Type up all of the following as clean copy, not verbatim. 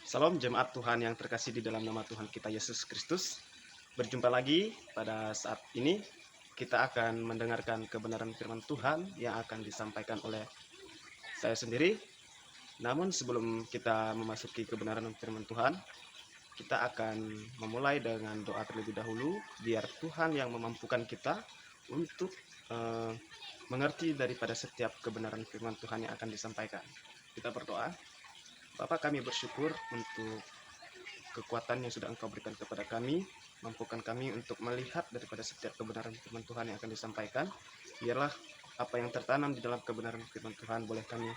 Salam jemaat Tuhan yang terkasih di dalam nama Tuhan kita Yesus Kristus. Berjumpa lagi pada saat ini. Kita akan mendengarkan kebenaran firman Tuhan yang akan disampaikan oleh saya sendiri. Namun sebelum kita memasuki kebenaran firman Tuhan, kita akan memulai dengan doa terlebih dahulu, biar Tuhan yang memampukan kita untuk mengerti daripada setiap kebenaran firman Tuhan yang akan disampaikan. Kita berdoa. Bapa, kami bersyukur untuk kekuatan yang sudah Engkau berikan kepada kami, mampukan kami untuk melihat daripada setiap kebenaran firman Tuhan yang akan disampaikan. Biarlah apa yang tertanam di dalam kebenaran firman Tuhan boleh kami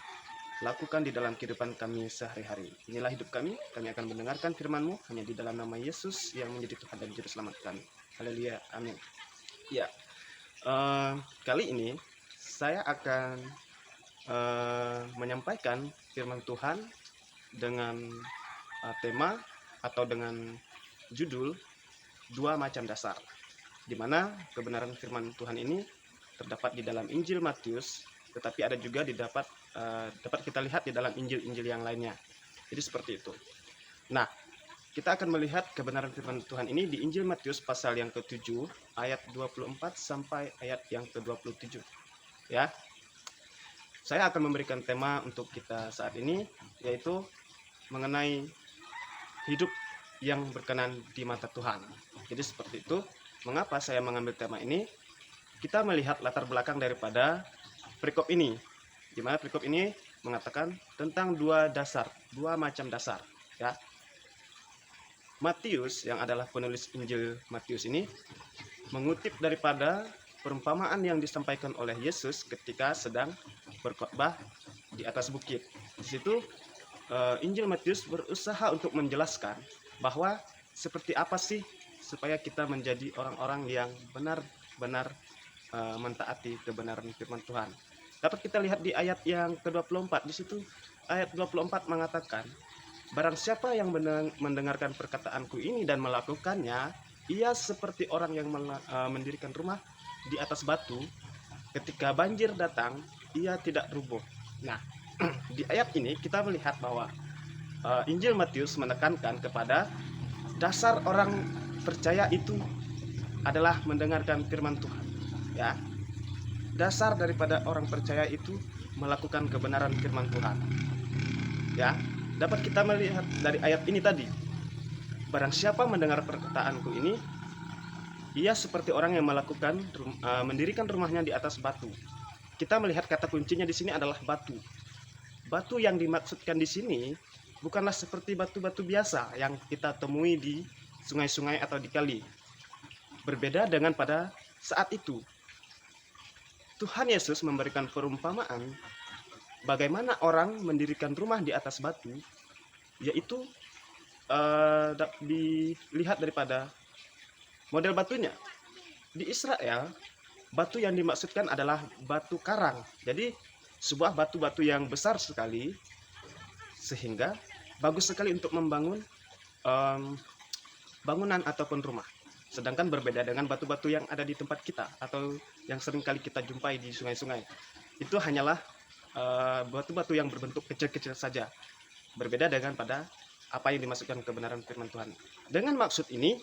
lakukan di dalam kehidupan kami sehari-hari. Inilah hidup kami akan mendengarkan firman-Mu hanya di dalam nama Yesus yang menjadi Tuhan dan Juru Selamat kami. Haleluya, amin. Ya, kali ini saya akan menyampaikan firman Tuhan dengan tema atau dengan judul dua macam dasar, di mana kebenaran firman Tuhan ini terdapat di dalam Injil Matius, tetapi ada juga dapat kita lihat di dalam Injil-Injil yang lainnya. Jadi seperti itu. Nah, kita akan melihat kebenaran firman Tuhan ini di Injil Matius pasal yang ke-7 ayat 24 sampai ayat yang ke-27. Ya. Saya akan memberikan tema untuk kita saat ini, yaitu mengenai hidup yang berkenan di mata Tuhan. Jadi seperti itu. Mengapa saya mengambil tema ini? Kita melihat latar belakang daripada perikop ini, di mana perikop ini mengatakan tentang dua macam dasar. Ya, Matius yang adalah penulis Injil Matius ini mengutip daripada perumpamaan yang disampaikan oleh Yesus ketika sedang berkhotbah di atas bukit. Di situ Injil Matius berusaha untuk menjelaskan bahwa seperti apa sih supaya kita menjadi orang-orang yang benar-benar mentaati kebenaran firman Tuhan. Dapat kita lihat di ayat yang ke-24. Di situ ayat 24 mengatakan, barang siapa yang mendengarkan perkataanku ini dan melakukannya, ia seperti orang yang mendirikan rumah di atas batu. Ketika banjir datang, ia tidak rubuh. Nah, di ayat ini kita melihat bahwa Injil Matius menekankan kepada dasar orang percaya itu adalah mendengarkan firman Tuhan. Ya, dasar daripada orang percaya itu melakukan kebenaran firman Tuhan. Ya, dapat kita melihat dari ayat ini tadi. Barang siapa mendengar perkataanku ini, ia seperti orang yang mendirikan rumahnya di atas batu. Kita melihat kata kuncinya di sini adalah batu. Batu yang dimaksudkan di sini bukanlah seperti batu-batu biasa yang kita temui di sungai-sungai atau di kali. Berbeda dengan pada saat itu. Tuhan Yesus memberikan perumpamaan bagaimana orang mendirikan rumah di atas batu, yaitu dilihat daripada model batunya. Di Israel, batu yang dimaksudkan adalah batu karang. Jadi sebuah batu-batu yang besar sekali, sehingga bagus sekali untuk membangun bangunan ataupun rumah. Sedangkan berbeda dengan batu-batu yang ada di tempat kita atau yang sering kali kita jumpai di sungai-sungai. Itu hanyalah batu-batu yang berbentuk kecil-kecil saja. Berbeda dengan pada apa yang dimaksudkan kebenaran firman Tuhan. Dengan maksud ini,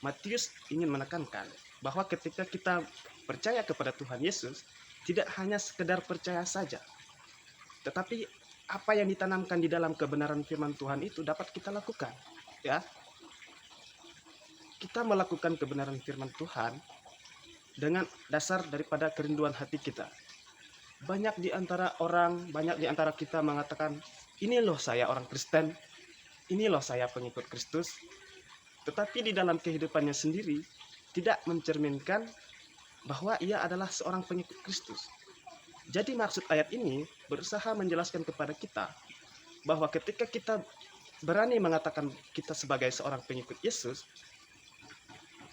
Matius ingin menekankan bahwa ketika kita percaya kepada Tuhan Yesus, tidak hanya sekedar percaya saja, tetapi apa yang ditanamkan di dalam kebenaran firman Tuhan itu dapat kita lakukan. Ya, kita melakukan kebenaran firman Tuhan dengan dasar daripada kerinduan hati kita. Banyak di antara kita mengatakan, ini loh saya orang Kristen, ini loh saya pengikut Kristus. Tetapi di dalam kehidupannya sendiri tidak mencerminkan bahwa ia adalah seorang pengikut Kristus. Jadi maksud ayat ini berusaha menjelaskan kepada kita bahwa ketika kita berani mengatakan kita sebagai seorang pengikut Yesus,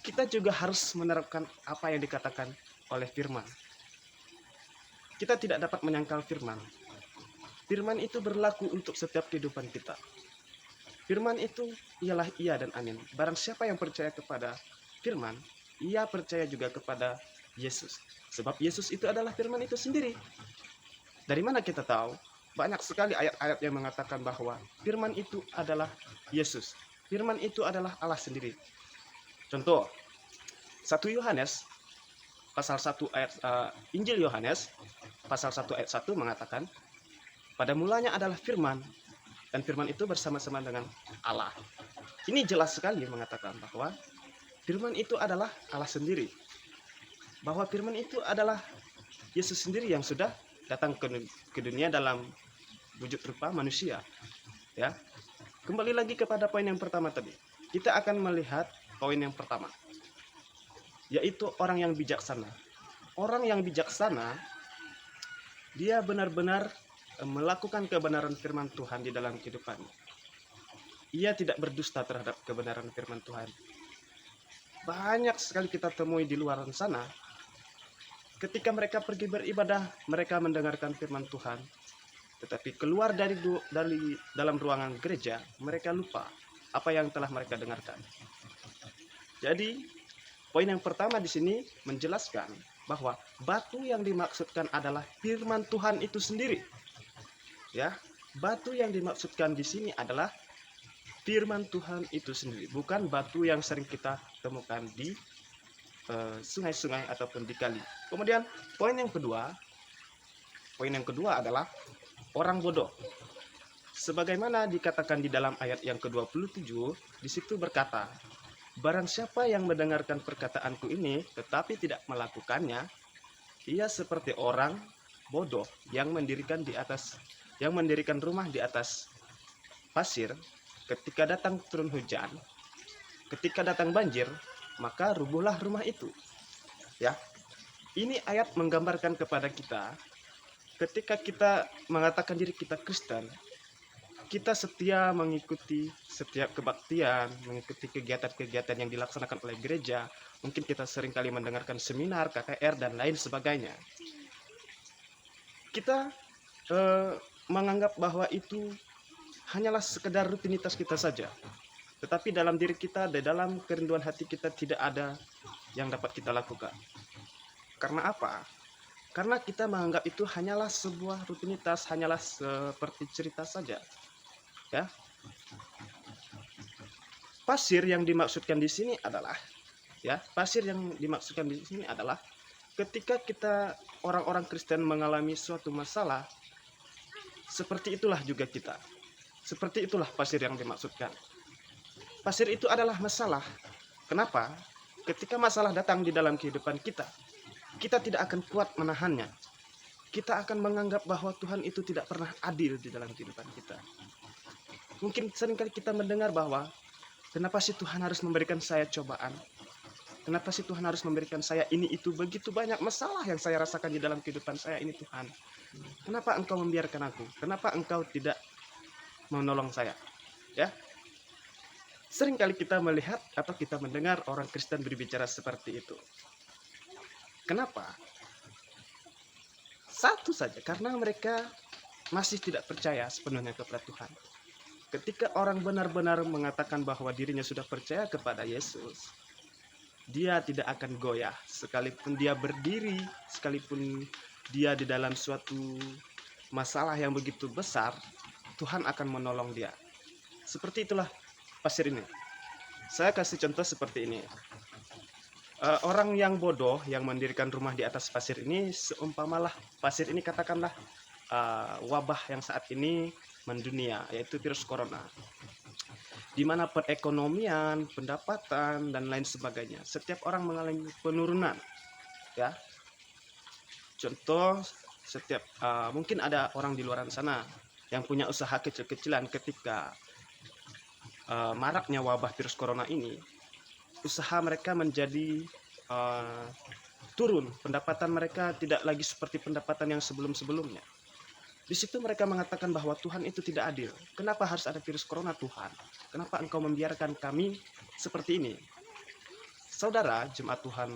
kita juga harus menerapkan apa yang dikatakan oleh firman. Kita tidak dapat menyangkal firman. Firman itu berlaku untuk setiap kehidupan kita. Firman itu ialah iya dan amin. Barang siapa yang percaya kepada firman, ia percaya juga kepada Yesus. Sebab Yesus itu adalah firman itu sendiri. Dari mana kita tahu? banyak sekali ayat-ayat yang mengatakan bahwa firman itu adalah Yesus. Firman itu adalah Allah sendiri. Contoh, 1 Yohanes pasal 1 ayat Injil Yohanes pasal 1 ayat 1 mengatakan, pada mulanya adalah firman, dan firman itu bersama-sama dengan Allah. Ini jelas sekali mengatakan bahwa firman itu adalah Allah sendiri. Bahwa firman itu adalah Yesus sendiri yang sudah datang ke dunia dalam wujud rupa manusia. Ya. Kembali lagi kepada poin yang pertama tadi. Kita akan melihat poin yang pertama, yaitu orang yang bijaksana. Orang yang bijaksana, dia benar-benar melakukan kebenaran firman Tuhan di dalam kehidupannya. Ia tidak berdusta terhadap kebenaran firman Tuhan. Banyak sekali kita temui di luar sana, ketika mereka pergi beribadah, mereka mendengarkan firman Tuhan, tetapi keluar dari dalam ruangan gereja, mereka lupa apa yang telah mereka dengarkan. Jadi, poin yang pertama di sini menjelaskan bahwa batu yang dimaksudkan adalah firman Tuhan itu sendiri. Ya, batu yang dimaksudkan di sini adalah firman Tuhan itu sendiri, bukan batu yang sering kita temukan di sungai-sungai ataupun di kali. Kemudian poin yang kedua adalah orang bodoh. Sebagaimana dikatakan di dalam ayat yang ke-27, di situ berkata, barang siapa yang mendengarkan perkataanku ini tetapi tidak melakukannya, ia seperti orang bodoh yang mendirikan rumah di atas pasir. Ketika datang turun hujan, ketika datang banjir, maka rubuhlah rumah itu. Ya, ini ayat menggambarkan kepada kita, ketika kita mengatakan diri kita Kristen, kita setia mengikuti setiap kebaktian, mengikuti kegiatan-kegiatan yang dilaksanakan oleh gereja. Mungkin kita seringkali mendengarkan seminar, KKR, dan lain sebagainya. Kita menganggap bahwa itu hanyalah sekedar rutinitas kita saja. Tetapi dalam diri kita, di dalam kerinduan hati kita tidak ada yang dapat kita lakukan. Karena apa? Karena kita menganggap itu hanyalah sebuah rutinitas, hanyalah seperti cerita saja. Ya. Pasir yang dimaksudkan di sini adalah ketika kita orang-orang Kristen mengalami suatu masalah, seperti itulah juga kita. Seperti itulah pasir yang dimaksudkan. Pasir itu adalah masalah. Kenapa? Ketika masalah datang di dalam kehidupan kita, kita tidak akan kuat menahannya. Kita akan menganggap bahwa Tuhan itu tidak pernah adil di dalam kehidupan kita. Mungkin seringkali kita mendengar bahwa, kenapa sih Tuhan harus memberikan saya cobaan? Kenapa sih Tuhan harus memberikan saya ini itu? Begitu banyak masalah yang saya rasakan di dalam kehidupan saya ini, Tuhan. Kenapa Engkau membiarkan aku? Kenapa Engkau tidak menolong saya? Ya. Seringkali kita melihat atau kita mendengar orang Kristen berbicara seperti itu. Kenapa? Satu saja, karena mereka masih tidak percaya sepenuhnya kepada Tuhan. Ketika orang benar-benar mengatakan bahwa dirinya sudah percaya kepada Yesus, dia tidak akan goyah. Sekalipun dia berdiri, sekalipun dia di dalam suatu masalah yang begitu besar, Tuhan akan menolong dia. Seperti itulah pasir ini. Saya kasih contoh seperti ini. Orang yang bodoh yang mendirikan rumah di atas pasir ini, seumpamalah pasir ini katakanlah wabah yang saat ini mendunia, yaitu virus corona, di mana perekonomian, pendapatan, dan lain sebagainya, setiap orang mengalami penurunan. Ya, contoh, mungkin ada orang di luar sana yang punya usaha kecil-kecilan. Ketika maraknya wabah virus corona ini, usaha mereka menjadi turun, pendapatan mereka tidak lagi seperti pendapatan yang sebelum-sebelumnya. Di situ mereka mengatakan bahwa Tuhan itu tidak adil. Kenapa harus ada virus corona, Tuhan? Kenapa Engkau membiarkan kami seperti ini? Saudara, jemaat Tuhan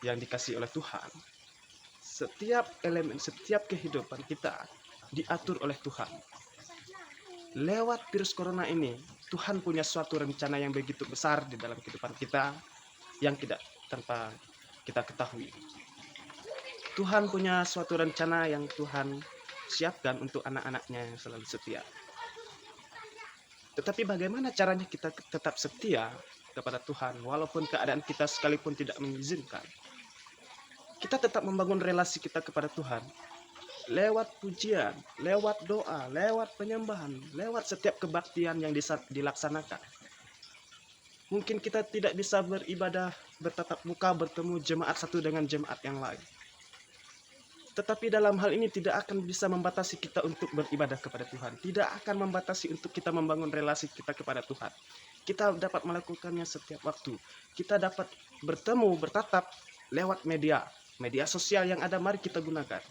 yang dikasihi oleh Tuhan, setiap elemen, setiap kehidupan kita diatur oleh Tuhan. Lewat virus corona ini, Tuhan punya suatu rencana yang begitu besar di dalam kehidupan kita yang tidak tanpa kita ketahui. Tuhan punya suatu rencana yang Tuhan siapkan untuk anak-anaknya yang selalu setia. Tetapi bagaimana caranya kita tetap setia kepada Tuhan walaupun keadaan kita sekalipun tidak mengizinkan? Kita tetap membangun relasi kita kepada Tuhan lewat pujian, lewat doa, lewat penyembahan, lewat setiap kebaktian yang dilaksanakan. Mungkin kita tidak bisa beribadah bertatap muka bertemu jemaat satu dengan jemaat yang lain. Tetapi dalam hal ini tidak akan bisa membatasi kita untuk beribadah kepada Tuhan. Tidak akan membatasi untuk kita membangun relasi kita kepada Tuhan. Kita dapat melakukannya setiap waktu. Kita dapat bertemu, bertatap lewat media sosial yang ada, mari kita gunakan.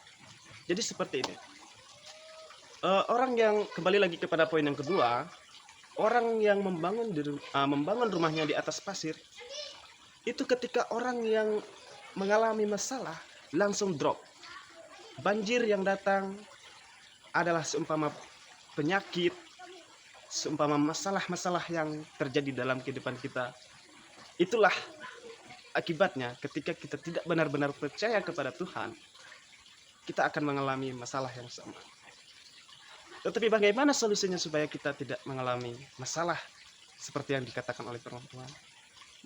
Jadi seperti ini. Orang yang, kembali lagi kepada poin yang kedua, orang yang membangun rumahnya di atas pasir, itu ketika orang yang mengalami masalah langsung drop. Banjir yang datang adalah seumpama penyakit, seumpama masalah-masalah yang terjadi dalam kehidupan kita. Itulah akibatnya ketika kita tidak benar-benar percaya kepada Tuhan, kita akan mengalami masalah yang sama. Tetapi bagaimana solusinya supaya kita tidak mengalami masalah seperti yang dikatakan oleh firman Tuhan?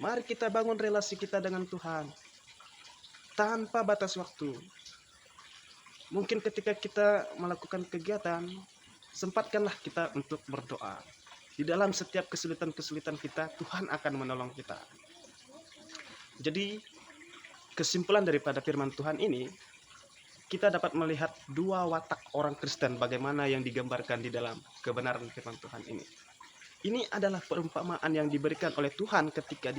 Mari kita bangun relasi kita dengan Tuhan tanpa batas waktu. Mungkin ketika kita melakukan kegiatan, sempatkanlah kita untuk berdoa. Di dalam setiap kesulitan-kesulitan kita, Tuhan akan menolong kita. Jadi, kesimpulan daripada firman Tuhan ini, kita dapat melihat dua watak orang Kristen bagaimana yang digambarkan di dalam kebenaran firman Tuhan ini. Ini adalah perumpamaan yang diberikan oleh Tuhan ketika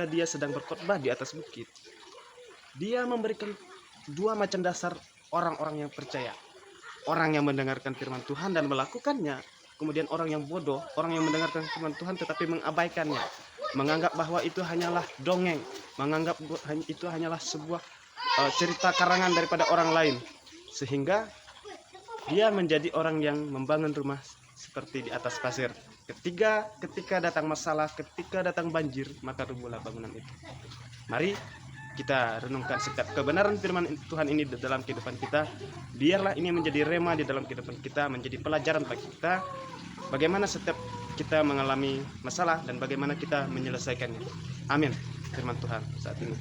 dia sedang berkhotbah di atas bukit. Dia memberikan dua macam dasar orang-orang yang percaya. Orang yang mendengarkan firman Tuhan dan melakukannya. Kemudian orang yang bodoh, orang yang mendengarkan firman Tuhan tetapi mengabaikannya. Menganggap bahwa itu hanyalah dongeng. Menganggap itu hanyalah sebuah cerita karangan daripada orang lain. Sehingga dia menjadi orang yang membangun rumah seperti di atas pasir. Ketika datang masalah, ketika datang banjir, maka rubuhlah bangunan itu. Mari kita renungkan setiap kebenaran firman Tuhan ini di dalam kehidupan kita. Biarlah ini menjadi rema di dalam kehidupan kita, menjadi pelajaran bagi kita bagaimana setiap kita mengalami masalah dan bagaimana kita menyelesaikannya. Amin. Firman Tuhan saat ini.